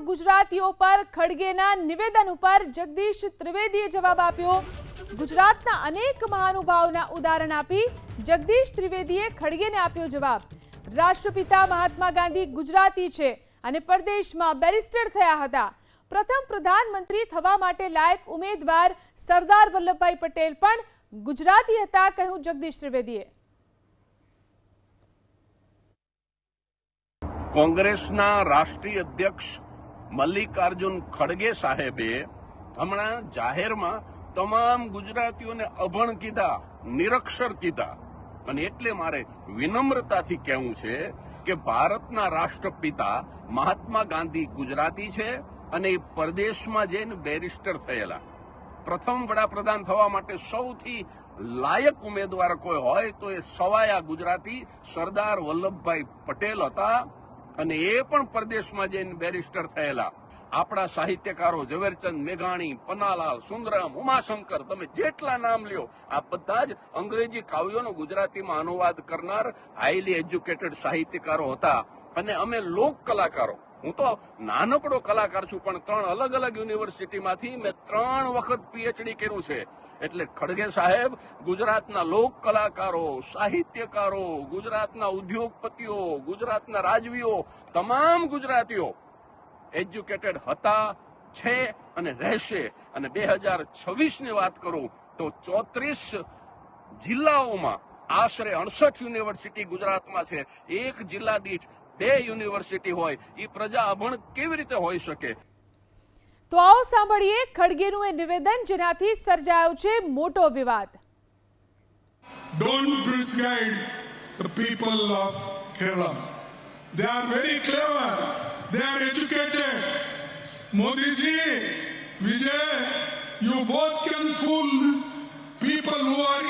ગુજરાતીઓ પર ખડગેના નિવેદન ઉપર જગદીશ ત્રિવેદીએ જવાબ આપ્યો। ગુજરાતના અનેક મહાનુભાવોના ઉદાહરણ આપી જગદીશ ત્રિવેદીએ ખડગેને આપ્યો જવાબ। રાષ્ટ્રપિતા મહાત્મા ગાંધી ગુજરાતી છે અને પરદેશમાં બેરિસ્ટર થયા હતા। પ્રથમ પ્રધાનમંત્રી થવા માટે લાયક ઉમેદવાર સરદાર વલ્લભભાઈ પટેલ પણ ગુજરાતી હતા, કહ્યું જગદીશ ત્રિવેદીએ। કોંગ્રેસના રાષ્ટ્રીય અધ્યક્ષ મલ્લિકાર્જુન ખડગે સાહેબે હમણાં જાહેરમાં તમામ ગુજરાતીઓને અભણ કીધા, નિરક્ષર કીધા, અને એટલે મારે વિનમ્રતાથી કહેવું છે કે ભારતના રાષ્ટ્રપિતા મહાત્મા ગાંધી ગુજરાતી છે અને એ પરદેશમાં જઈને બેરિસ્ટર થયેલા। પ્રથમ વડાપ્રધાન થવા માટે સૌથી લાયક ઉમેદવાર કોઈ હોય તો એ સવાયા ગુજરાતી સરદાર વલ્લભભાઈ પટેલ હતા અને એ પણ પરદેશમાં જઈને બેરિસ્ટર થયેલા। આપણા સાહિત્યકારો ઝવેરચંદ મેઘાણી, પન્નાલાલ સુંદરમ, ઉમાશંકર, તમે જેટલા નામ લ્યો આ બધા જ અંગ્રેજી કાવ્યોનો ગુજરાતીમાં અનુવાદ કરનાર હાઈલી એજ્યુકેટેડ સાહિત્યકારો હતા। અને અમે લોક કલાકારો, હું તો નાનકડો કલાકાર છું પણ 3 અલગ અલગ યુનિવર્સિટીમાંથી મેં 3 વખત પીએચડી કર્યું છે। એટલે ખડગે સાહેબ ગુજરાતના લોક કલાકારો, સાહિત્યકારો, ગુજરાતના ઉદ્યોગપતિઓ, ગુજરાતના રાજવીઓ, તમામ ગુજરાતીઓ એજ્યુકેટેડ હતા, છે અને રહેશે। અને 2026ની વાત કરું તો 34 જિલ્લાઓમાં આશરે 68 યુનિવર્સિટી ગુજરાતમાં છે। એક જિલ્લા દીઠ 2 યુનિવર્સિટી હોય, એ પ્રજા અભણ કેવી રીતે હોઈ શકે? તો આવો સાંભળીએ ખડગેનું એ નિવેદન જેનાથી સર્જાયો છે મોટો વિવાદ। Don't misguide the people of Kerala. They are very clever. They are educated. Modi ji, Vijay, you both can fool people who are